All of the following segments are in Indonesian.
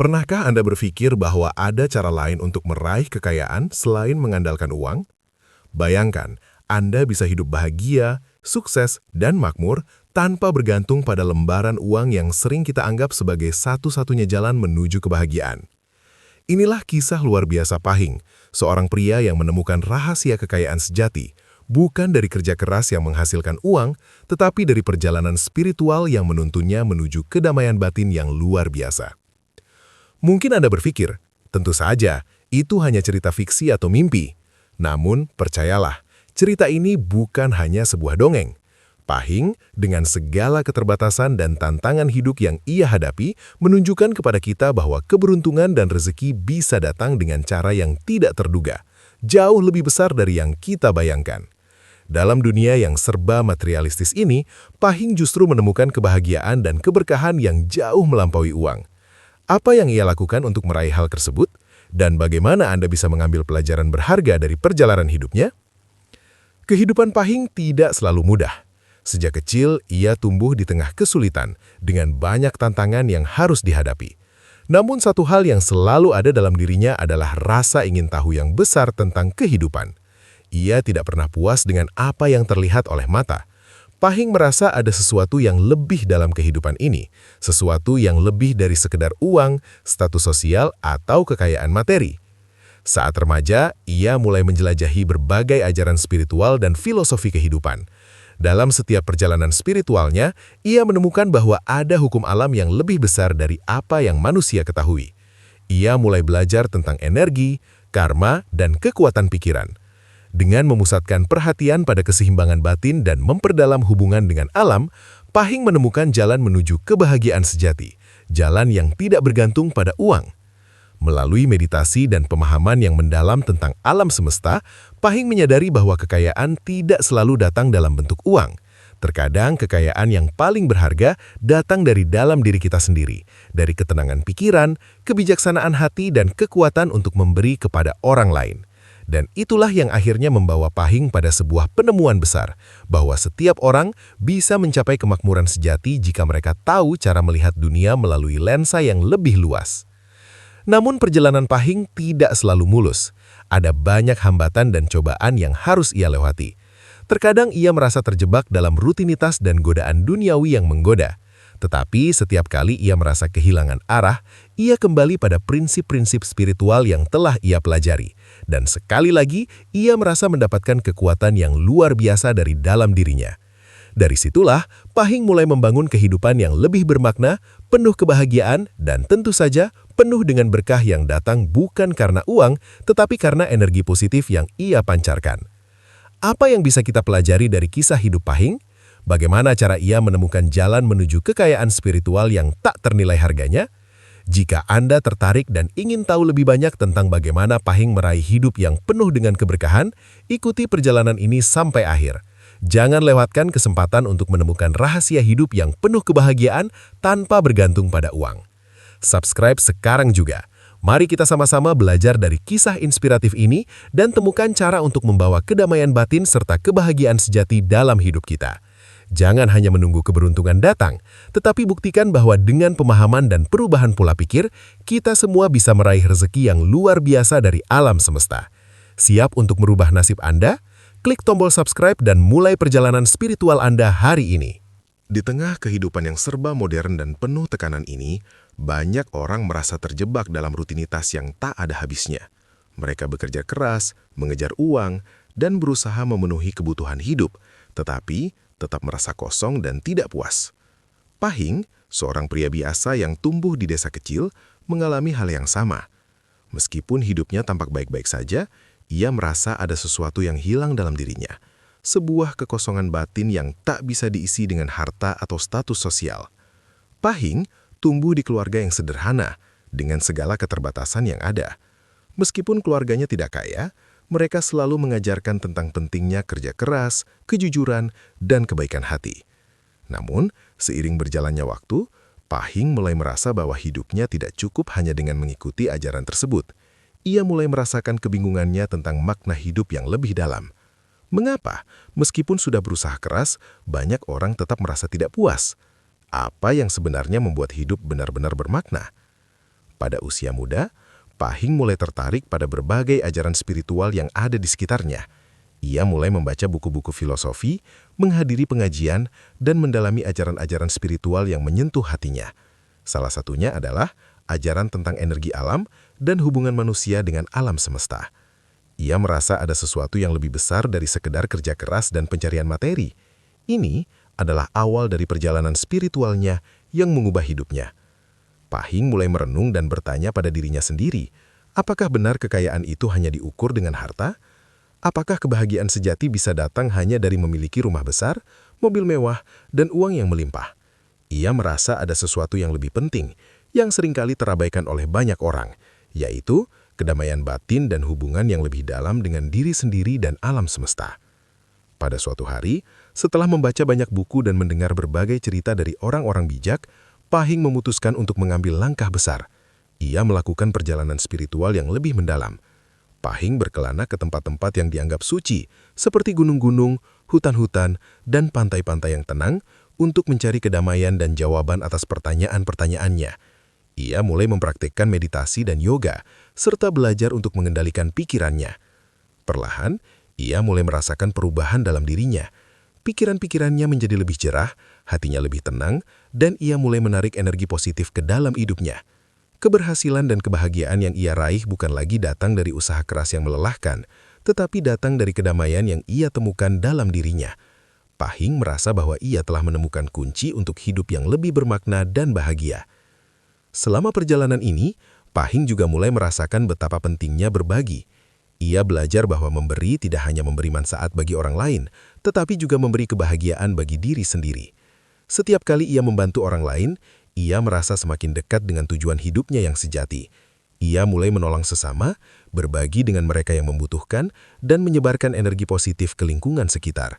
Pernahkah Anda berpikir bahwa ada cara lain untuk meraih kekayaan selain mengandalkan uang? Bayangkan, Anda bisa hidup bahagia, sukses, dan makmur tanpa bergantung pada lembaran uang yang sering kita anggap sebagai satu-satunya jalan menuju kebahagiaan. Inilah kisah luar biasa Pahing, seorang pria yang menemukan rahasia kekayaan sejati, bukan dari kerja keras yang menghasilkan uang, tetapi dari perjalanan spiritual yang menuntunnya menuju kedamaian batin yang luar biasa. Mungkin Anda berpikir, tentu saja, itu hanya cerita fiksi atau mimpi. Namun, percayalah, cerita ini bukan hanya sebuah dongeng. Pahing, dengan segala keterbatasan dan tantangan hidup yang ia hadapi, menunjukkan kepada kita bahwa keberuntungan dan rezeki bisa datang dengan cara yang tidak terduga, jauh lebih besar dari yang kita bayangkan. Dalam dunia yang serba materialistis ini, Pahing justru menemukan kebahagiaan dan keberkahan yang jauh melampaui uang. Apa yang ia lakukan untuk meraih hal tersebut? Dan bagaimana Anda bisa mengambil pelajaran berharga dari perjalanan hidupnya? Kehidupan Pahing tidak selalu mudah. Sejak kecil, ia tumbuh di tengah kesulitan dengan banyak tantangan yang harus dihadapi. Namun satu hal yang selalu ada dalam dirinya adalah rasa ingin tahu yang besar tentang kehidupan. Ia tidak pernah puas dengan apa yang terlihat oleh mata. Pahing merasa ada sesuatu yang lebih dalam kehidupan ini, sesuatu yang lebih dari sekedar uang, status sosial, atau kekayaan materi. Saat remaja, ia mulai menjelajahi berbagai ajaran spiritual dan filosofi kehidupan. Dalam setiap perjalanan spiritualnya, ia menemukan bahwa ada hukum alam yang lebih besar dari apa yang manusia ketahui. Ia mulai belajar tentang energi, karma, dan kekuatan pikiran. Dengan memusatkan perhatian pada keseimbangan batin dan memperdalam hubungan dengan alam, Pahing menemukan jalan menuju kebahagiaan sejati, jalan yang tidak bergantung pada uang. Melalui meditasi dan pemahaman yang mendalam tentang alam semesta, Pahing menyadari bahwa kekayaan tidak selalu datang dalam bentuk uang. Terkadang kekayaan yang paling berharga datang dari dalam diri kita sendiri, dari ketenangan pikiran, kebijaksanaan hati, dan kekuatan untuk memberi kepada orang lain. Dan itulah yang akhirnya membawa Pahing pada sebuah penemuan besar, bahwa setiap orang bisa mencapai kemakmuran sejati jika mereka tahu cara melihat dunia melalui lensa yang lebih luas. Namun perjalanan Pahing tidak selalu mulus. Ada banyak hambatan dan cobaan yang harus ia lewati. Terkadang ia merasa terjebak dalam rutinitas dan godaan duniawi yang menggoda. Tetapi setiap kali ia merasa kehilangan arah, ia kembali pada prinsip-prinsip spiritual yang telah ia pelajari. Dan sekali lagi, ia merasa mendapatkan kekuatan yang luar biasa dari dalam dirinya. Dari situlah, Pahing mulai membangun kehidupan yang lebih bermakna, penuh kebahagiaan, dan tentu saja penuh dengan berkah yang datang bukan karena uang, tetapi karena energi positif yang ia pancarkan. Apa yang bisa kita pelajari dari kisah hidup Pahing? Bagaimana cara ia menemukan jalan menuju kekayaan spiritual yang tak ternilai harganya? Jika Anda tertarik dan ingin tahu lebih banyak tentang bagaimana Pahing meraih hidup yang penuh dengan keberkahan, ikuti perjalanan ini sampai akhir. Jangan lewatkan kesempatan untuk menemukan rahasia hidup yang penuh kebahagiaan tanpa bergantung pada uang. Subscribe sekarang juga. Mari kita sama-sama belajar dari kisah inspiratif ini dan temukan cara untuk membawa kedamaian batin serta kebahagiaan sejati dalam hidup kita. Jangan hanya menunggu keberuntungan datang, tetapi buktikan bahwa dengan pemahaman dan perubahan pola pikir, kita semua bisa meraih rezeki yang luar biasa dari alam semesta. Siap untuk merubah nasib Anda? Klik tombol subscribe dan mulai perjalanan spiritual Anda hari ini. Di tengah kehidupan yang serba modern dan penuh tekanan ini, banyak orang merasa terjebak dalam rutinitas yang tak ada habisnya. Mereka bekerja keras, mengejar uang, dan berusaha memenuhi kebutuhan hidup, tetapi tetap merasa kosong dan tidak puas. Pahing, seorang pria biasa yang tumbuh di desa kecil, mengalami hal yang sama. Meskipun hidupnya tampak baik-baik saja, ia merasa ada sesuatu yang hilang dalam dirinya. Sebuah kekosongan batin yang tak bisa diisi dengan harta atau status sosial. Pahing tumbuh di keluarga yang sederhana, dengan segala keterbatasan yang ada. Meskipun keluarganya tidak kaya, mereka selalu mengajarkan tentang pentingnya kerja keras, kejujuran, dan kebaikan hati. Namun, seiring berjalannya waktu, Pahing mulai merasa bahwa hidupnya tidak cukup hanya dengan mengikuti ajaran tersebut. Ia mulai merasakan kebingungannya tentang makna hidup yang lebih dalam. Mengapa, meskipun sudah berusaha keras, banyak orang tetap merasa tidak puas? Apa yang sebenarnya membuat hidup benar-benar bermakna? Pada usia muda, Pahing mulai tertarik pada berbagai ajaran spiritual yang ada di sekitarnya. Ia mulai membaca buku-buku filosofi, menghadiri pengajian, dan mendalami ajaran-ajaran spiritual yang menyentuh hatinya. Salah satunya adalah ajaran tentang energi alam dan hubungan manusia dengan alam semesta. Ia merasa ada sesuatu yang lebih besar dari sekedar kerja keras dan pencarian materi. Ini adalah awal dari perjalanan spiritualnya yang mengubah hidupnya. Pahing mulai merenung dan bertanya pada dirinya sendiri, apakah benar kekayaan itu hanya diukur dengan harta? Apakah kebahagiaan sejati bisa datang hanya dari memiliki rumah besar, mobil mewah, dan uang yang melimpah? Ia merasa ada sesuatu yang lebih penting, yang seringkali terabaikan oleh banyak orang, yaitu kedamaian batin dan hubungan yang lebih dalam dengan diri sendiri dan alam semesta. Pada suatu hari, setelah membaca banyak buku dan mendengar berbagai cerita dari orang-orang bijak, Pahing memutuskan untuk mengambil langkah besar. Ia melakukan perjalanan spiritual yang lebih mendalam. Pahing berkelana ke tempat-tempat yang dianggap suci, seperti gunung-gunung, hutan-hutan, dan pantai-pantai yang tenang, untuk mencari kedamaian dan jawaban atas pertanyaan-pertanyaannya. Ia mulai mempraktikkan meditasi dan yoga, serta belajar untuk mengendalikan pikirannya. Perlahan, ia mulai merasakan perubahan dalam dirinya. Pikiran-pikirannya menjadi lebih cerah, hatinya lebih tenang, dan ia mulai menarik energi positif ke dalam hidupnya. Keberhasilan dan kebahagiaan yang ia raih bukan lagi datang dari usaha keras yang melelahkan, tetapi datang dari kedamaian yang ia temukan dalam dirinya. Pahing merasa bahwa ia telah menemukan kunci untuk hidup yang lebih bermakna dan bahagia. Selama perjalanan ini, Pahing juga mulai merasakan betapa pentingnya berbagi. Ia belajar bahwa memberi tidak hanya memberi manfaat bagi orang lain, tetapi juga memberi kebahagiaan bagi diri sendiri. Setiap kali ia membantu orang lain, ia merasa semakin dekat dengan tujuan hidupnya yang sejati. Ia mulai menolong sesama, berbagi dengan mereka yang membutuhkan, dan menyebarkan energi positif ke lingkungan sekitar.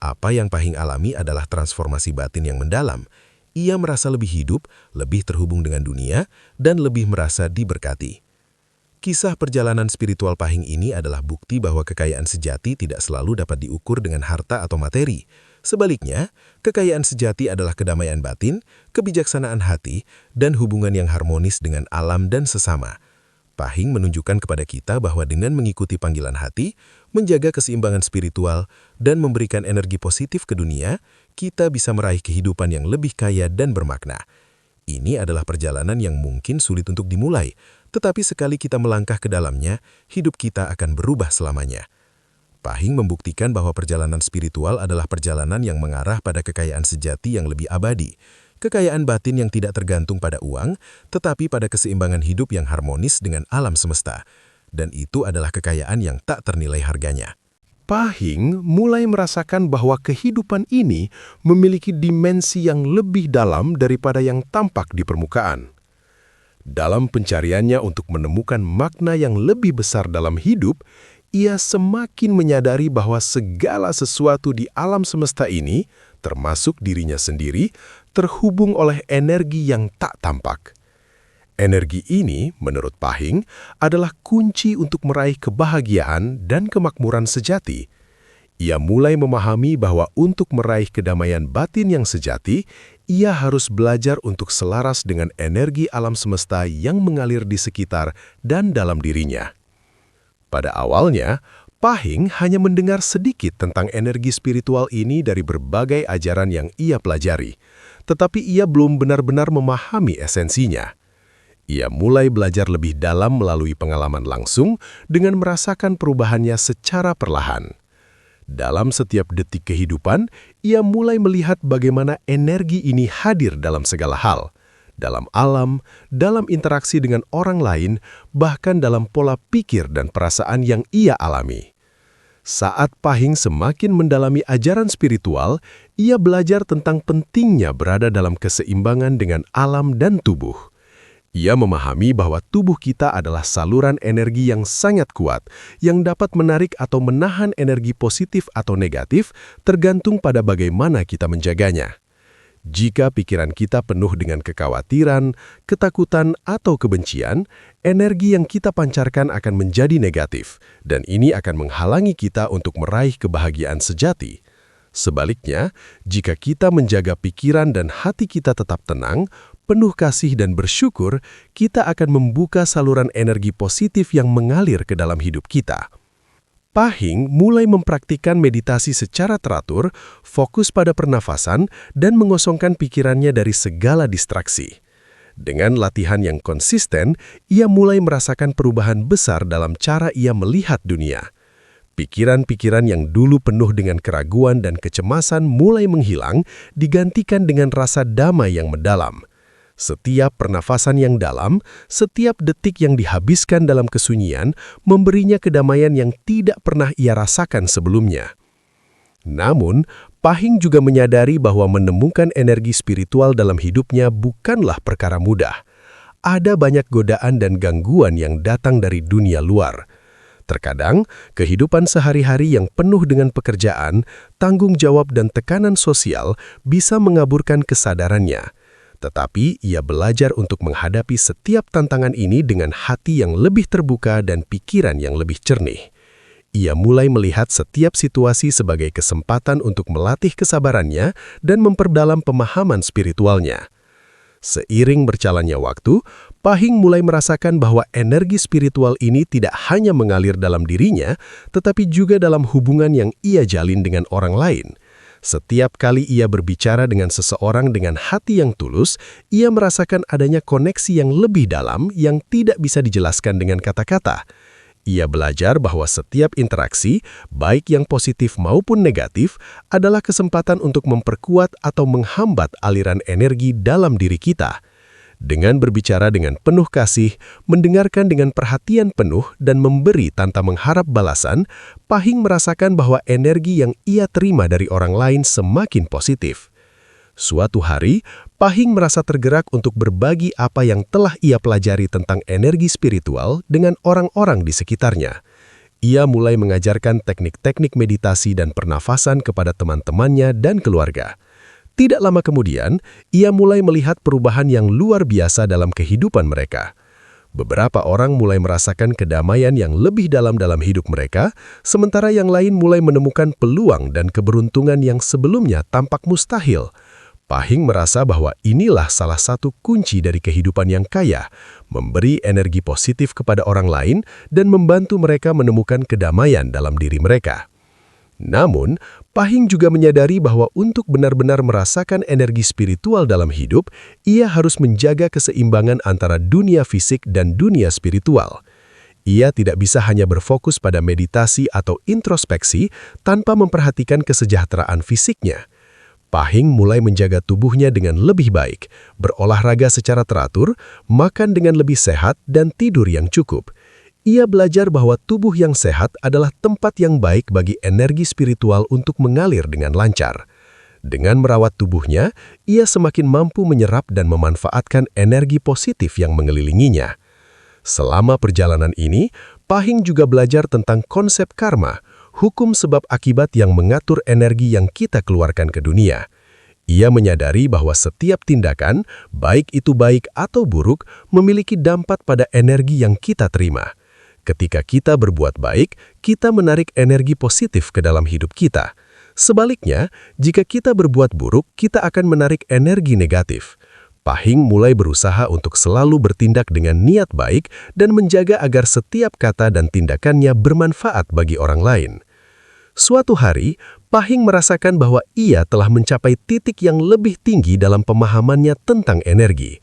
Apa yang Pahing alami adalah transformasi batin yang mendalam. Ia merasa lebih hidup, lebih terhubung dengan dunia, dan lebih merasa diberkati. Kisah perjalanan spiritual Pahing ini adalah bukti bahwa kekayaan sejati tidak selalu dapat diukur dengan harta atau materi. Sebaliknya, kekayaan sejati adalah kedamaian batin, kebijaksanaan hati, dan hubungan yang harmonis dengan alam dan sesama. Pahing menunjukkan kepada kita bahwa dengan mengikuti panggilan hati, menjaga keseimbangan spiritual, dan memberikan energi positif ke dunia, kita bisa meraih kehidupan yang lebih kaya dan bermakna. Ini adalah perjalanan yang mungkin sulit untuk dimulai, tetapi sekali kita melangkah ke dalamnya, hidup kita akan berubah selamanya. Pahing membuktikan bahwa perjalanan spiritual adalah perjalanan yang mengarah pada kekayaan sejati yang lebih abadi. Kekayaan batin yang tidak tergantung pada uang, tetapi pada keseimbangan hidup yang harmonis dengan alam semesta. Dan itu adalah kekayaan yang tak ternilai harganya. Pahing mulai merasakan bahwa kehidupan ini memiliki dimensi yang lebih dalam daripada yang tampak di permukaan. Dalam pencariannya untuk menemukan makna yang lebih besar dalam hidup, ia semakin menyadari bahwa segala sesuatu di alam semesta ini, termasuk dirinya sendiri, terhubung oleh energi yang tak tampak. Energi ini, menurut Pahing, adalah kunci untuk meraih kebahagiaan dan kemakmuran sejati. Ia mulai memahami bahwa untuk meraih kedamaian batin yang sejati, ia harus belajar untuk selaras dengan energi alam semesta yang mengalir di sekitar dan dalam dirinya. Pada awalnya, Pahing hanya mendengar sedikit tentang energi spiritual ini dari berbagai ajaran yang ia pelajari, tetapi ia belum benar-benar memahami esensinya. Ia mulai belajar lebih dalam melalui pengalaman langsung dengan merasakan perubahannya secara perlahan. Dalam setiap detik kehidupan, ia mulai melihat bagaimana energi ini hadir dalam segala hal. Dalam alam, dalam interaksi dengan orang lain, bahkan dalam pola pikir dan perasaan yang ia alami. Saat Pahing semakin mendalami ajaran spiritual, ia belajar tentang pentingnya berada dalam keseimbangan dengan alam dan tubuh. Ia memahami bahwa tubuh kita adalah saluran energi yang sangat kuat, yang dapat menarik atau menahan energi positif atau negatif, tergantung pada bagaimana kita menjaganya. Jika pikiran kita penuh dengan kekhawatiran, ketakutan, atau kebencian, energi yang kita pancarkan akan menjadi negatif, dan ini akan menghalangi kita untuk meraih kebahagiaan sejati. Sebaliknya, jika kita menjaga pikiran dan hati kita tetap tenang, penuh kasih dan bersyukur, kita akan membuka saluran energi positif yang mengalir ke dalam hidup kita. Pahing mulai mempraktikkan meditasi secara teratur, fokus pada pernafasan, dan mengosongkan pikirannya dari segala distraksi. Dengan latihan yang konsisten, ia mulai merasakan perubahan besar dalam cara ia melihat dunia. Pikiran-pikiran yang dulu penuh dengan keraguan dan kecemasan mulai menghilang, digantikan dengan rasa damai yang mendalam. Setiap pernafasan yang dalam, setiap detik yang dihabiskan dalam kesunyian, memberinya kedamaian yang tidak pernah ia rasakan sebelumnya. Namun, Pahing juga menyadari bahwa menemukan energi spiritual dalam hidupnya bukanlah perkara mudah. Ada banyak godaan dan gangguan yang datang dari dunia luar. Terkadang, kehidupan sehari-hari yang penuh dengan pekerjaan, tanggung jawab dan tekanan sosial bisa mengaburkan kesadarannya. Tetapi ia belajar untuk menghadapi setiap tantangan ini dengan hati yang lebih terbuka dan pikiran yang lebih jernih. Ia mulai melihat setiap situasi sebagai kesempatan untuk melatih kesabarannya dan memperdalam pemahaman spiritualnya. Seiring berjalannya waktu, Pahing mulai merasakan bahwa energi spiritual ini tidak hanya mengalir dalam dirinya, tetapi juga dalam hubungan yang ia jalin dengan orang lain. Setiap kali ia berbicara dengan seseorang dengan hati yang tulus, ia merasakan adanya koneksi yang lebih dalam yang tidak bisa dijelaskan dengan kata-kata. Ia belajar bahwa setiap interaksi, baik yang positif maupun negatif, adalah kesempatan untuk memperkuat atau menghambat aliran energi dalam diri kita. Dengan berbicara dengan penuh kasih, mendengarkan dengan perhatian penuh, dan memberi tanpa mengharap balasan, Pahing merasakan bahwa energi yang ia terima dari orang lain semakin positif. Suatu hari, Pahing merasa tergerak untuk berbagi apa yang telah ia pelajari tentang energi spiritual dengan orang-orang di sekitarnya. Ia mulai mengajarkan teknik-teknik meditasi dan pernafasan kepada teman-temannya dan keluarga. Tidak lama kemudian, ia mulai melihat perubahan yang luar biasa dalam kehidupan mereka. Beberapa orang mulai merasakan kedamaian yang lebih dalam hidup mereka, sementara yang lain mulai menemukan peluang dan keberuntungan yang sebelumnya tampak mustahil. Pahing merasa bahwa inilah salah satu kunci dari kehidupan yang kaya, memberi energi positif kepada orang lain dan membantu mereka menemukan kedamaian dalam diri mereka. Namun, Pahing juga menyadari bahwa untuk benar-benar merasakan energi spiritual dalam hidup, ia harus menjaga keseimbangan antara dunia fisik dan dunia spiritual. Ia tidak bisa hanya berfokus pada meditasi atau introspeksi tanpa memperhatikan kesejahteraan fisiknya. Pahing mulai menjaga tubuhnya dengan lebih baik, berolahraga secara teratur, makan dengan lebih sehat, dan tidur yang cukup. Ia belajar bahwa tubuh yang sehat adalah tempat yang baik bagi energi spiritual untuk mengalir dengan lancar. Dengan merawat tubuhnya, ia semakin mampu menyerap dan memanfaatkan energi positif yang mengelilinginya. Selama perjalanan ini, Pahing juga belajar tentang konsep karma, hukum sebab akibat yang mengatur energi yang kita keluarkan ke dunia. Ia menyadari bahwa setiap tindakan, baik itu baik atau buruk, memiliki dampak pada energi yang kita terima. Ketika kita berbuat baik, kita menarik energi positif ke dalam hidup kita. Sebaliknya, jika kita berbuat buruk, kita akan menarik energi negatif. Pahing mulai berusaha untuk selalu bertindak dengan niat baik dan menjaga agar setiap kata dan tindakannya bermanfaat bagi orang lain. Suatu hari, Pahing merasakan bahwa ia telah mencapai titik yang lebih tinggi dalam pemahamannya tentang energi.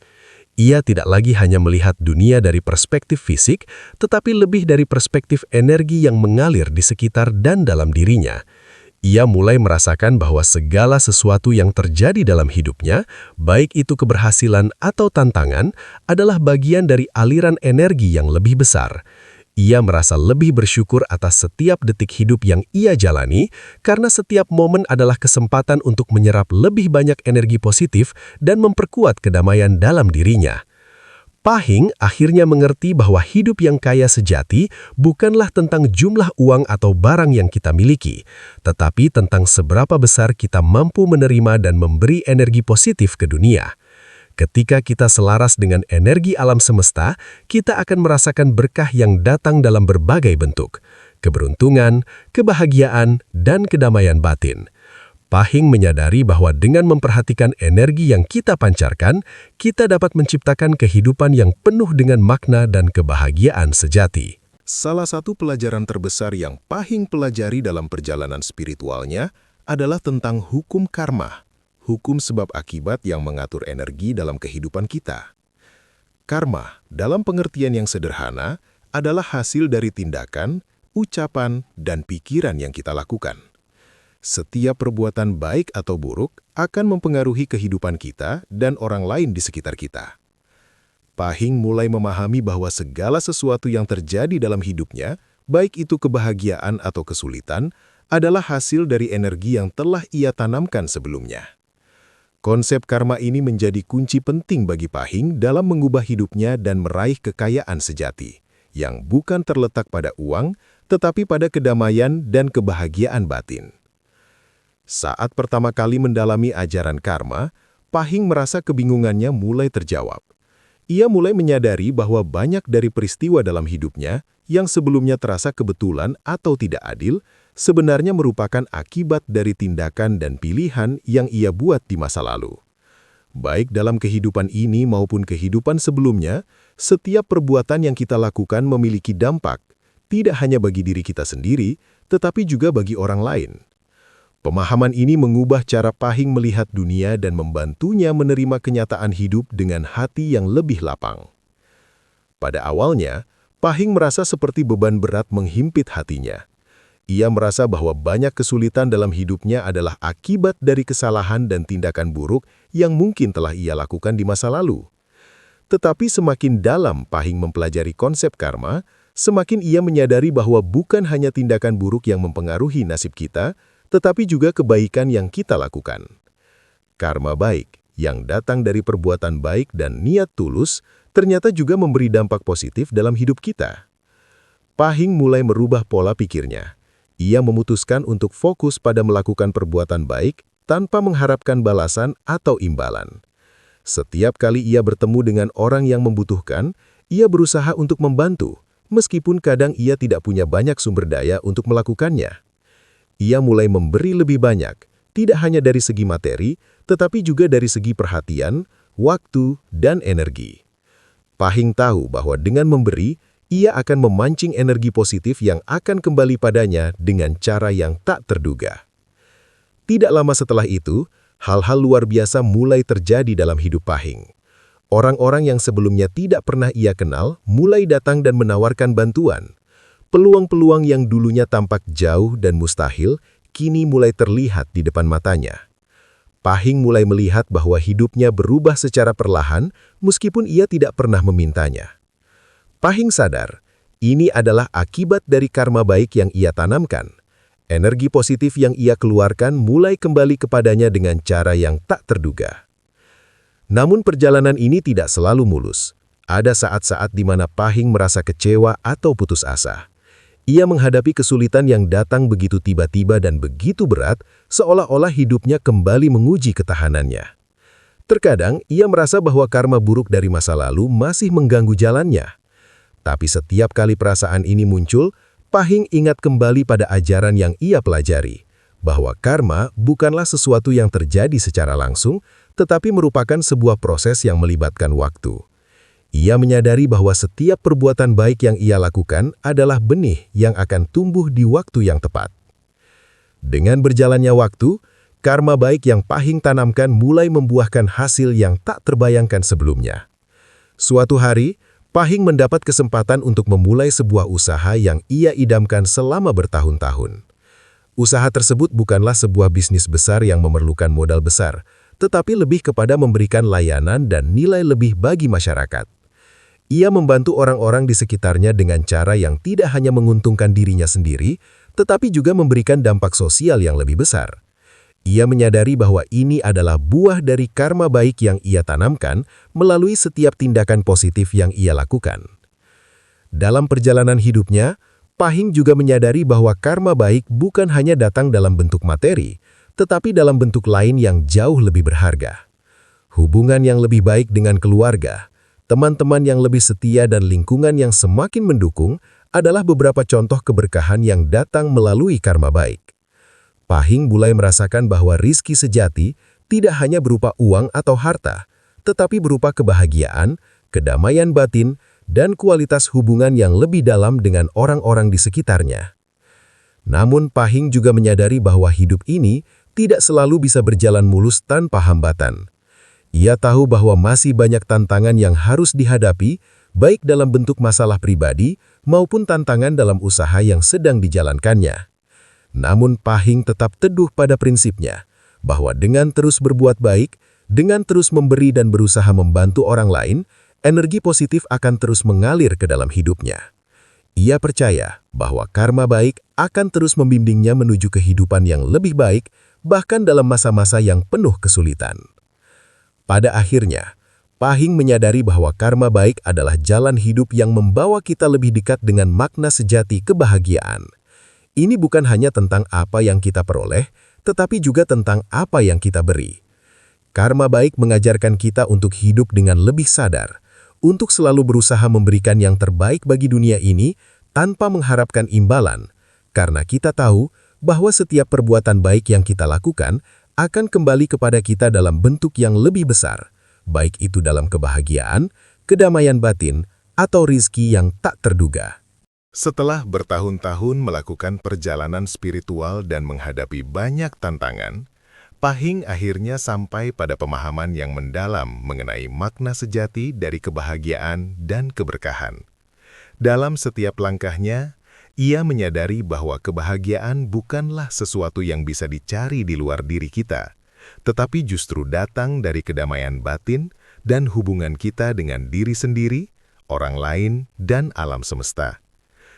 Ia tidak lagi hanya melihat dunia dari perspektif fisik, tetapi lebih dari perspektif energi yang mengalir di sekitar dan dalam dirinya. Ia mulai merasakan bahwa segala sesuatu yang terjadi dalam hidupnya, baik itu keberhasilan atau tantangan, adalah bagian dari aliran energi yang lebih besar. Ia merasa lebih bersyukur atas setiap detik hidup yang ia jalani, karena setiap momen adalah kesempatan untuk menyerap lebih banyak energi positif dan memperkuat kedamaian dalam dirinya. Pahing akhirnya mengerti bahwa hidup yang kaya sejati bukanlah tentang jumlah uang atau barang yang kita miliki, tetapi tentang seberapa besar kita mampu menerima dan memberi energi positif ke dunia. Ketika kita selaras dengan energi alam semesta, kita akan merasakan berkah yang datang dalam berbagai bentuk, keberuntungan, kebahagiaan, dan kedamaian batin. Pahing menyadari bahwa dengan memperhatikan energi yang kita pancarkan, kita dapat menciptakan kehidupan yang penuh dengan makna dan kebahagiaan sejati. Salah satu pelajaran terbesar yang Pahing pelajari dalam perjalanan spiritualnya adalah tentang hukum karma, hukum sebab akibat yang mengatur energi dalam kehidupan kita. Karma, dalam pengertian yang sederhana, adalah hasil dari tindakan, ucapan, dan pikiran yang kita lakukan. Setiap perbuatan baik atau buruk akan mempengaruhi kehidupan kita dan orang lain di sekitar kita. Pahing mulai memahami bahwa segala sesuatu yang terjadi dalam hidupnya, baik itu kebahagiaan atau kesulitan, adalah hasil dari energi yang telah ia tanamkan sebelumnya. Konsep karma ini menjadi kunci penting bagi Pahing dalam mengubah hidupnya dan meraih kekayaan sejati, yang bukan terletak pada uang, tetapi pada kedamaian dan kebahagiaan batin. Saat pertama kali mendalami ajaran karma, Pahing merasa kebingungannya mulai terjawab. Ia mulai menyadari bahwa banyak dari peristiwa dalam hidupnya yang sebelumnya terasa kebetulan atau tidak adil, sebenarnya merupakan akibat dari tindakan dan pilihan yang ia buat di masa lalu. Baik dalam kehidupan ini maupun kehidupan sebelumnya, setiap perbuatan yang kita lakukan memiliki dampak, tidak hanya bagi diri kita sendiri, tetapi juga bagi orang lain. Pemahaman ini mengubah cara Pahing melihat dunia dan membantunya menerima kenyataan hidup dengan hati yang lebih lapang. Pada awalnya, Pahing merasa seperti beban berat menghimpit hatinya. Ia merasa bahwa banyak kesulitan dalam hidupnya adalah akibat dari kesalahan dan tindakan buruk yang mungkin telah ia lakukan di masa lalu. Tetapi semakin dalam Pahing mempelajari konsep karma, semakin ia menyadari bahwa bukan hanya tindakan buruk yang mempengaruhi nasib kita, tetapi juga kebaikan yang kita lakukan. Karma baik, yang datang dari perbuatan baik dan niat tulus, ternyata juga memberi dampak positif dalam hidup kita. Pahing mulai merubah pola pikirnya. Ia memutuskan untuk fokus pada melakukan perbuatan baik tanpa mengharapkan balasan atau imbalan. Setiap kali ia bertemu dengan orang yang membutuhkan, ia berusaha untuk membantu, meskipun kadang ia tidak punya banyak sumber daya untuk melakukannya. Ia mulai memberi lebih banyak, tidak hanya dari segi materi, tetapi juga dari segi perhatian, waktu, dan energi. Pahing tahu bahwa dengan memberi, ia akan memancing energi positif yang akan kembali padanya dengan cara yang tak terduga. Tidak lama setelah itu, hal-hal luar biasa mulai terjadi dalam hidup Pahing. Orang-orang yang sebelumnya tidak pernah ia kenal mulai datang dan menawarkan bantuan. Peluang-peluang yang dulunya tampak jauh dan mustahil, kini mulai terlihat di depan matanya. Pahing mulai melihat bahwa hidupnya berubah secara perlahan, meskipun ia tidak pernah memintanya. Pahing sadar, ini adalah akibat dari karma baik yang ia tanamkan. Energi positif yang ia keluarkan mulai kembali kepadanya dengan cara yang tak terduga. Namun perjalanan ini tidak selalu mulus. Ada saat-saat di mana Pahing merasa kecewa atau putus asa. Ia menghadapi kesulitan yang datang begitu tiba-tiba dan begitu berat, seolah-olah hidupnya kembali menguji ketahanannya. Terkadang, ia merasa bahwa karma buruk dari masa lalu masih mengganggu jalannya. Tapi setiap kali perasaan ini muncul, Pahing ingat kembali pada ajaran yang ia pelajari, bahwa karma bukanlah sesuatu yang terjadi secara langsung, tetapi merupakan sebuah proses yang melibatkan waktu. Ia menyadari bahwa setiap perbuatan baik yang ia lakukan adalah benih yang akan tumbuh di waktu yang tepat. Dengan berjalannya waktu, karma baik yang Pahing tanamkan mulai membuahkan hasil yang tak terbayangkan sebelumnya. Suatu hari, Pahing mendapat kesempatan untuk memulai sebuah usaha yang ia idamkan selama bertahun-tahun. Usaha tersebut bukanlah sebuah bisnis besar yang memerlukan modal besar, tetapi lebih kepada memberikan layanan dan nilai lebih bagi masyarakat. Ia membantu orang-orang di sekitarnya dengan cara yang tidak hanya menguntungkan dirinya sendiri, tetapi juga memberikan dampak sosial yang lebih besar. Ia menyadari bahwa ini adalah buah dari karma baik yang ia tanamkan melalui setiap tindakan positif yang ia lakukan. Dalam perjalanan hidupnya, Pahing juga menyadari bahwa karma baik bukan hanya datang dalam bentuk materi, tetapi dalam bentuk lain yang jauh lebih berharga. Hubungan yang lebih baik dengan keluarga, teman-teman yang lebih setia dan lingkungan yang semakin mendukung adalah beberapa contoh keberkahan yang datang melalui karma baik. Pahing mulai merasakan bahwa rizki sejati tidak hanya berupa uang atau harta, tetapi berupa kebahagiaan, kedamaian batin, dan kualitas hubungan yang lebih dalam dengan orang-orang di sekitarnya. Namun Pahing juga menyadari bahwa hidup ini tidak selalu bisa berjalan mulus tanpa hambatan. Ia tahu bahwa masih banyak tantangan yang harus dihadapi, baik dalam bentuk masalah pribadi maupun tantangan dalam usaha yang sedang dijalankannya. Namun Pahing tetap teduh pada prinsipnya, bahwa dengan terus berbuat baik, dengan terus memberi dan berusaha membantu orang lain, energi positif akan terus mengalir ke dalam hidupnya. Ia percaya bahwa karma baik akan terus membimbingnya menuju kehidupan yang lebih baik, bahkan dalam masa-masa yang penuh kesulitan. Pada akhirnya, Pahing menyadari bahwa karma baik adalah jalan hidup yang membawa kita lebih dekat dengan makna sejati kebahagiaan. Ini bukan hanya tentang apa yang kita peroleh, tetapi juga tentang apa yang kita beri. Karma baik mengajarkan kita untuk hidup dengan lebih sadar, untuk selalu berusaha memberikan yang terbaik bagi dunia ini tanpa mengharapkan imbalan, karena kita tahu bahwa setiap perbuatan baik yang kita lakukan akan kembali kepada kita dalam bentuk yang lebih besar, baik itu dalam kebahagiaan, kedamaian batin, atau rizki yang tak terduga. Setelah bertahun-tahun melakukan perjalanan spiritual dan menghadapi banyak tantangan, Pahing akhirnya sampai pada pemahaman yang mendalam mengenai makna sejati dari kebahagiaan dan keberkahan. Dalam setiap langkahnya, ia menyadari bahwa kebahagiaan bukanlah sesuatu yang bisa dicari di luar diri kita, tetapi justru datang dari kedamaian batin dan hubungan kita dengan diri sendiri, orang lain, dan alam semesta.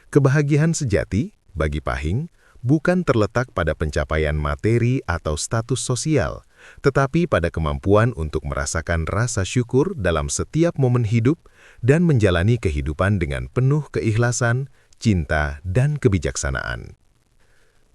Kebahagiaan sejati, bagi Pahing, bukan terletak pada pencapaian materi atau status sosial, tetapi pada kemampuan untuk merasakan rasa syukur dalam setiap momen hidup dan menjalani kehidupan dengan penuh keikhlasan, cinta, dan kebijaksanaan.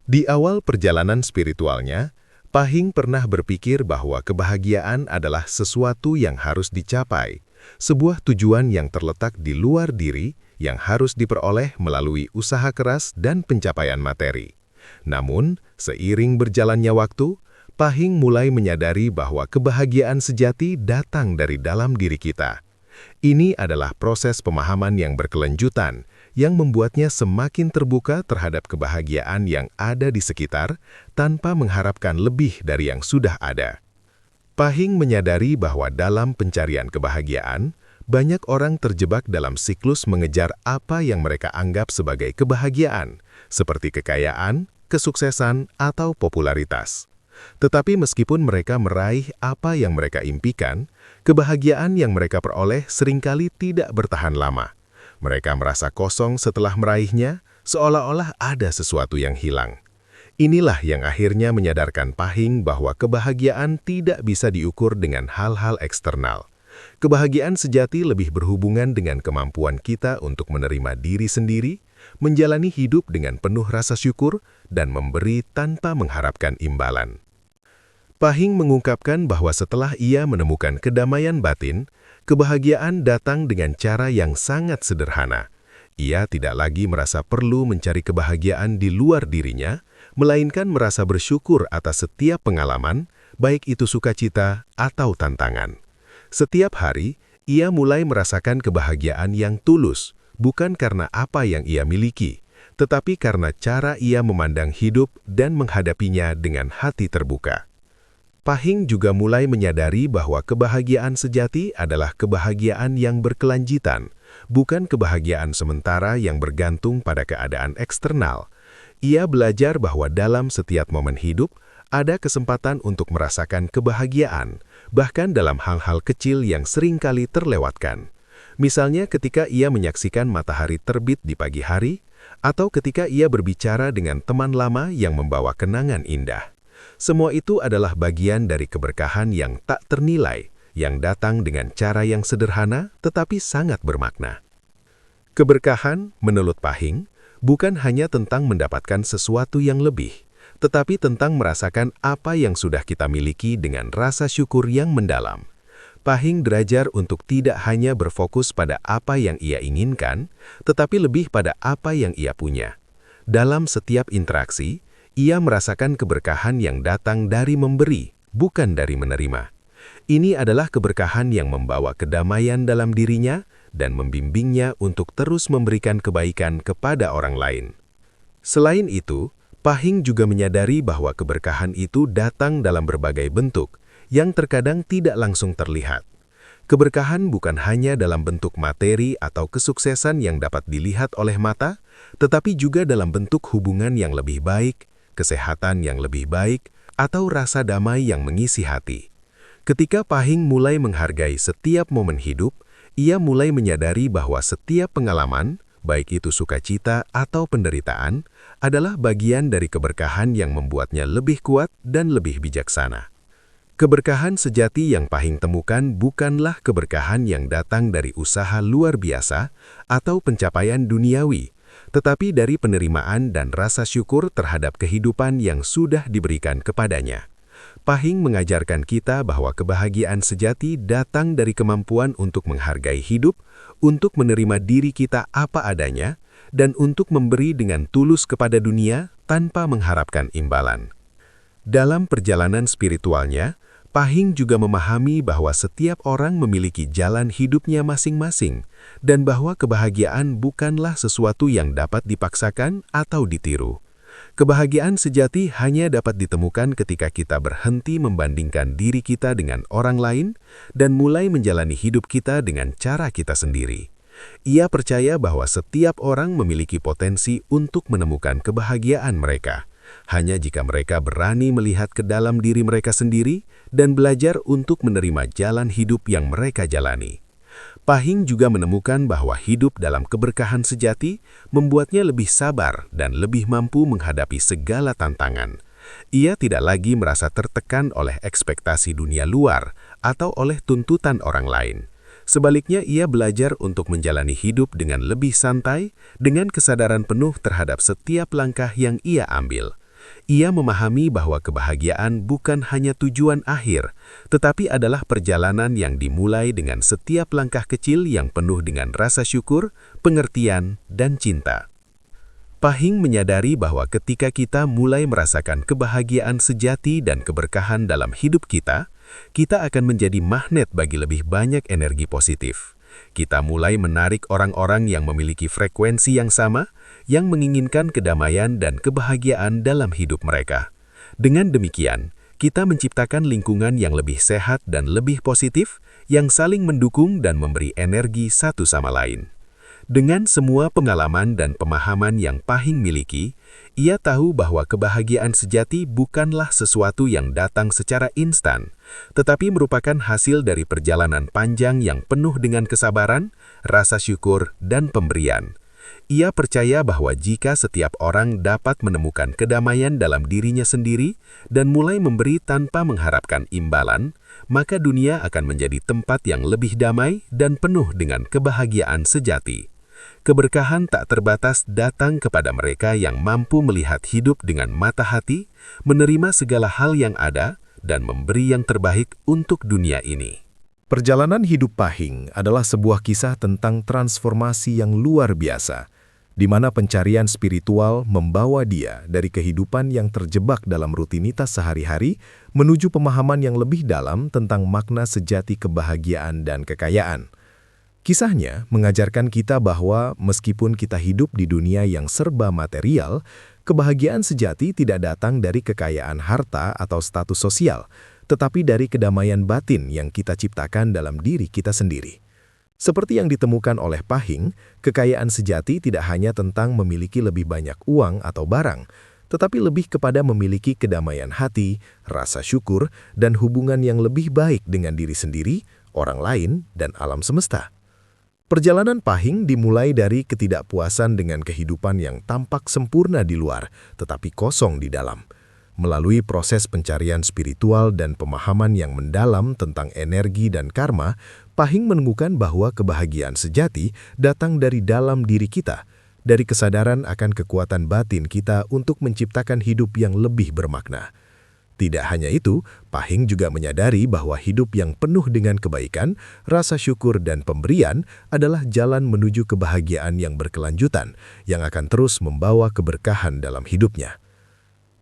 Di awal perjalanan spiritualnya, Pahing pernah berpikir bahwa kebahagiaan adalah sesuatu yang harus dicapai, sebuah tujuan yang terletak di luar diri yang harus diperoleh melalui usaha keras dan pencapaian materi. Namun, seiring berjalannya waktu, Pahing mulai menyadari bahwa kebahagiaan sejati datang dari dalam diri kita. Ini adalah proses pemahaman yang berkelanjutan, yang membuatnya semakin terbuka terhadap kebahagiaan yang ada di sekitar, tanpa mengharapkan lebih dari yang sudah ada. Pahing menyadari bahwa dalam pencarian kebahagiaan, banyak orang terjebak dalam siklus mengejar apa yang mereka anggap sebagai kebahagiaan, seperti kekayaan, kesuksesan, atau popularitas. Tetapi meskipun mereka meraih apa yang mereka impikan, kebahagiaan yang mereka peroleh seringkali tidak bertahan lama. Mereka merasa kosong setelah meraihnya, seolah-olah ada sesuatu yang hilang. Inilah yang akhirnya menyadarkan Pahing bahwa kebahagiaan tidak bisa diukur dengan hal-hal eksternal. Kebahagiaan sejati lebih berhubungan dengan kemampuan kita untuk menerima diri sendiri, menjalani hidup dengan penuh rasa syukur, dan memberi tanpa mengharapkan imbalan. Pahing mengungkapkan bahwa setelah ia menemukan kedamaian batin, kebahagiaan datang dengan cara yang sangat sederhana. Ia tidak lagi merasa perlu mencari kebahagiaan di luar dirinya, melainkan merasa bersyukur atas setiap pengalaman, baik itu sukacita atau tantangan. Setiap hari, ia mulai merasakan kebahagiaan yang tulus, bukan karena apa yang ia miliki, tetapi karena cara ia memandang hidup dan menghadapinya dengan hati terbuka. Pahing juga mulai menyadari bahwa kebahagiaan sejati adalah kebahagiaan yang berkelanjutan, bukan kebahagiaan sementara yang bergantung pada keadaan eksternal. Ia belajar bahwa dalam setiap momen hidup, ada kesempatan untuk merasakan kebahagiaan, bahkan dalam hal-hal kecil yang seringkali terlewatkan. Misalnya ketika ia menyaksikan matahari terbit di pagi hari, atau ketika ia berbicara dengan teman lama yang membawa kenangan indah. Semua itu adalah bagian dari keberkahan yang tak ternilai, yang datang dengan cara yang sederhana tetapi sangat bermakna. Keberkahan, menurut Pahing, bukan hanya tentang mendapatkan sesuatu yang lebih, tetapi tentang merasakan apa yang sudah kita miliki dengan rasa syukur yang mendalam. Pahing belajar untuk tidak hanya berfokus pada apa yang ia inginkan, tetapi lebih pada apa yang ia punya. Dalam setiap interaksi, Ia merasakan keberkahan yang datang dari memberi, bukan dari menerima. Ini adalah keberkahan yang membawa kedamaian dalam dirinya dan membimbingnya untuk terus memberikan kebaikan kepada orang lain. Selain itu, Pahing juga menyadari bahwa keberkahan itu datang dalam berbagai bentuk, yang terkadang tidak langsung terlihat. Keberkahan bukan hanya dalam bentuk materi atau kesuksesan yang dapat dilihat oleh mata, tetapi juga dalam bentuk hubungan yang lebih baik, kesehatan yang lebih baik, atau rasa damai yang mengisi hati. Ketika Pahing mulai menghargai setiap momen hidup, ia mulai menyadari bahwa setiap pengalaman, baik itu sukacita atau penderitaan, adalah bagian dari keberkahan yang membuatnya lebih kuat dan lebih bijaksana. Keberkahan sejati yang Pahing temukan bukanlah keberkahan yang datang dari usaha luar biasa atau pencapaian duniawi, tetapi dari penerimaan dan rasa syukur terhadap kehidupan yang sudah diberikan kepadanya. Pahing mengajarkan kita bahwa kebahagiaan sejati datang dari kemampuan untuk menghargai hidup, untuk menerima diri kita apa adanya, dan untuk memberi dengan tulus kepada dunia tanpa mengharapkan imbalan. Dalam perjalanan spiritualnya, Pahing juga memahami bahwa setiap orang memiliki jalan hidupnya masing-masing, dan bahwa kebahagiaan bukanlah sesuatu yang dapat dipaksakan atau ditiru. Kebahagiaan sejati hanya dapat ditemukan ketika kita berhenti membandingkan diri kita dengan orang lain dan mulai menjalani hidup kita dengan cara kita sendiri. Ia percaya bahwa setiap orang memiliki potensi untuk menemukan kebahagiaan mereka, hanya jika mereka berani melihat ke dalam diri mereka sendiri dan belajar untuk menerima jalan hidup yang mereka jalani. Pahing juga menemukan bahwa hidup dalam keberkahan sejati membuatnya lebih sabar dan lebih mampu menghadapi segala tantangan. Ia tidak lagi merasa tertekan oleh ekspektasi dunia luar atau oleh tuntutan orang lain. Sebaliknya, ia belajar untuk menjalani hidup dengan lebih santai, dengan kesadaran penuh terhadap setiap langkah yang ia ambil. Ia memahami bahwa kebahagiaan bukan hanya tujuan akhir, tetapi adalah perjalanan yang dimulai dengan setiap langkah kecil yang penuh dengan rasa syukur, pengertian, dan cinta. Pahing menyadari bahwa ketika kita mulai merasakan kebahagiaan sejati dan keberkahan dalam hidup kita akan menjadi magnet bagi lebih banyak energi positif. Kita mulai menarik orang-orang yang memiliki frekuensi yang sama, yang menginginkan kedamaian dan kebahagiaan dalam hidup mereka. Dengan demikian, kita menciptakan lingkungan yang lebih sehat dan lebih positif, yang saling mendukung dan memberi energi satu sama lain. Dengan semua pengalaman dan pemahaman yang Pahing miliki, ia tahu bahwa kebahagiaan sejati bukanlah sesuatu yang datang secara instan, tetapi merupakan hasil dari perjalanan panjang yang penuh dengan kesabaran, rasa syukur, dan pemberian. Ia percaya bahwa jika setiap orang dapat menemukan kedamaian dalam dirinya sendiri dan mulai memberi tanpa mengharapkan imbalan, maka dunia akan menjadi tempat yang lebih damai dan penuh dengan kebahagiaan sejati. Keberkahan tak terbatas datang kepada mereka yang mampu melihat hidup dengan mata hati, menerima segala hal yang ada, dan memberi yang terbaik untuk dunia ini. Perjalanan hidup Pahing adalah sebuah kisah tentang transformasi yang luar biasa, di mana pencarian spiritual membawa dia dari kehidupan yang terjebak dalam rutinitas sehari-hari menuju pemahaman yang lebih dalam tentang makna sejati kebahagiaan dan kekayaan. Kisahnya mengajarkan kita bahwa meskipun kita hidup di dunia yang serba material, kebahagiaan sejati tidak datang dari kekayaan harta atau status sosial, tetapi dari kedamaian batin yang kita ciptakan dalam diri kita sendiri. Seperti yang ditemukan oleh Pahing, kekayaan sejati tidak hanya tentang memiliki lebih banyak uang atau barang, tetapi lebih kepada memiliki kedamaian hati, rasa syukur, dan hubungan yang lebih baik dengan diri sendiri, orang lain, dan alam semesta. Perjalanan Pahing dimulai dari ketidakpuasan dengan kehidupan yang tampak sempurna di luar, tetapi kosong di dalam. Melalui proses pencarian spiritual dan pemahaman yang mendalam tentang energi dan karma, Pahing menemukan bahwa kebahagiaan sejati datang dari dalam diri kita, dari kesadaran akan kekuatan batin kita untuk menciptakan hidup yang lebih bermakna. Tidak hanya itu, Pahing juga menyadari bahwa hidup yang penuh dengan kebaikan, rasa syukur dan pemberian adalah jalan menuju kebahagiaan yang berkelanjutan, yang akan terus membawa keberkahan dalam hidupnya.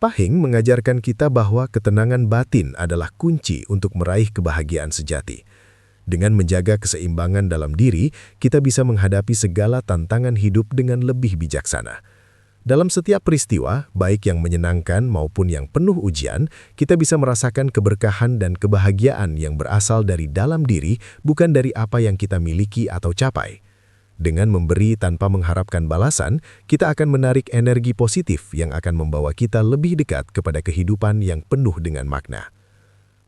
Pahing mengajarkan kita bahwa ketenangan batin adalah kunci untuk meraih kebahagiaan sejati. Dengan menjaga keseimbangan dalam diri, kita bisa menghadapi segala tantangan hidup dengan lebih bijaksana. Dalam setiap peristiwa, baik yang menyenangkan maupun yang penuh ujian, kita bisa merasakan keberkahan dan kebahagiaan yang berasal dari dalam diri, bukan dari apa yang kita miliki atau capai. Dengan memberi tanpa mengharapkan balasan, kita akan menarik energi positif yang akan membawa kita lebih dekat kepada kehidupan yang penuh dengan makna.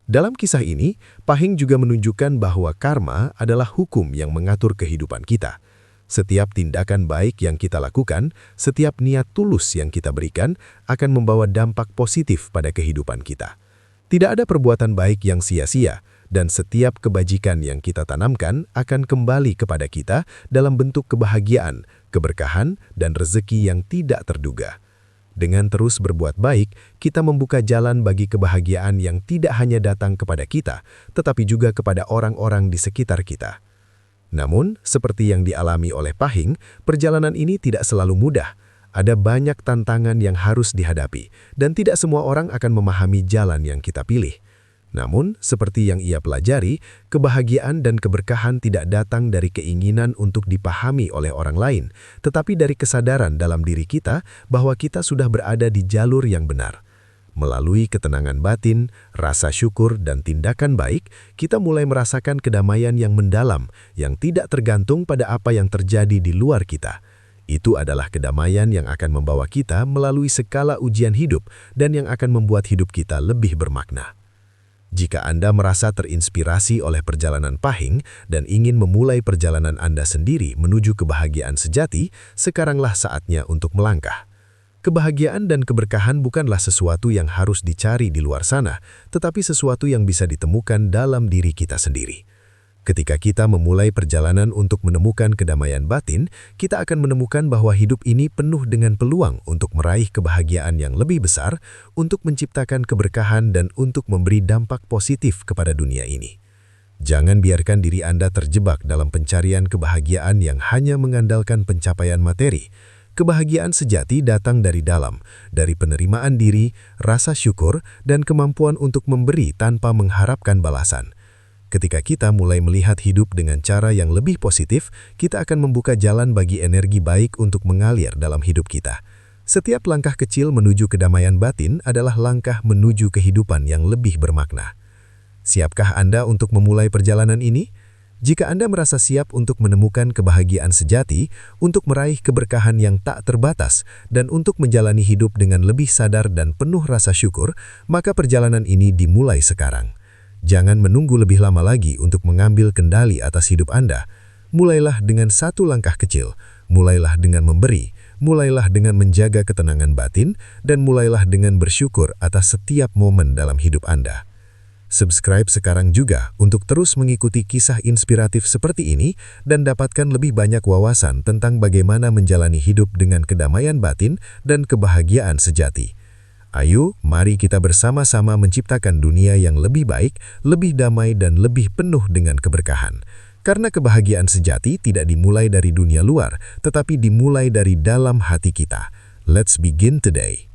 Dalam kisah ini, Pahing juga menunjukkan bahwa karma adalah hukum yang mengatur kehidupan kita. Setiap tindakan baik yang kita lakukan, setiap niat tulus yang kita berikan, akan membawa dampak positif pada kehidupan kita. Tidak ada perbuatan baik yang sia-sia, dan setiap kebajikan yang kita tanamkan akan kembali kepada kita dalam bentuk kebahagiaan, keberkahan, dan rezeki yang tidak terduga. Dengan terus berbuat baik, kita membuka jalan bagi kebahagiaan yang tidak hanya datang kepada kita, tetapi juga kepada orang-orang di sekitar kita. Namun, seperti yang dialami oleh Pahing, perjalanan ini tidak selalu mudah. Ada banyak tantangan yang harus dihadapi, dan tidak semua orang akan memahami jalan yang kita pilih. Namun, seperti yang ia pelajari, kebahagiaan dan keberkahan tidak datang dari keinginan untuk dipahami oleh orang lain, tetapi dari kesadaran dalam diri kita bahwa kita sudah berada di jalur yang benar. Melalui ketenangan batin, rasa syukur, dan tindakan baik, kita mulai merasakan kedamaian yang mendalam, yang tidak tergantung pada apa yang terjadi di luar kita. Itu adalah kedamaian yang akan membawa kita melalui skala ujian hidup dan yang akan membuat hidup kita lebih bermakna. Jika Anda merasa terinspirasi oleh perjalanan Pahing dan ingin memulai perjalanan Anda sendiri menuju kebahagiaan sejati, sekaranglah saatnya untuk melangkah. Kebahagiaan dan keberkahan bukanlah sesuatu yang harus dicari di luar sana, tetapi sesuatu yang bisa ditemukan dalam diri kita sendiri. Ketika kita memulai perjalanan untuk menemukan kedamaian batin, kita akan menemukan bahwa hidup ini penuh dengan peluang untuk meraih kebahagiaan yang lebih besar, untuk menciptakan keberkahan dan untuk memberi dampak positif kepada dunia ini. Jangan biarkan diri Anda terjebak dalam pencarian kebahagiaan yang hanya mengandalkan pencapaian materi. Kebahagiaan sejati datang dari dalam, dari penerimaan diri, rasa syukur, dan kemampuan untuk memberi tanpa mengharapkan balasan. Ketika kita mulai melihat hidup dengan cara yang lebih positif, kita akan membuka jalan bagi energi baik untuk mengalir dalam hidup kita. Setiap langkah kecil menuju kedamaian batin adalah langkah menuju kehidupan yang lebih bermakna. Siapkah Anda untuk memulai perjalanan ini? Jika Anda merasa siap untuk menemukan kebahagiaan sejati, untuk meraih keberkahan yang tak terbatas, dan untuk menjalani hidup dengan lebih sadar dan penuh rasa syukur, maka perjalanan ini dimulai sekarang. Jangan menunggu lebih lama lagi untuk mengambil kendali atas hidup Anda. Mulailah dengan satu langkah kecil, mulailah dengan memberi, mulailah dengan menjaga ketenangan batin, dan mulailah dengan bersyukur atas setiap momen dalam hidup Anda. Subscribe sekarang juga untuk terus mengikuti kisah inspiratif seperti ini dan dapatkan lebih banyak wawasan tentang bagaimana menjalani hidup dengan kedamaian batin dan kebahagiaan sejati. Ayo, mari kita bersama-sama menciptakan dunia yang lebih baik, lebih damai, dan lebih penuh dengan keberkahan. Karena kebahagiaan sejati tidak dimulai dari dunia luar, tetapi dimulai dari dalam hati kita. Let's begin today.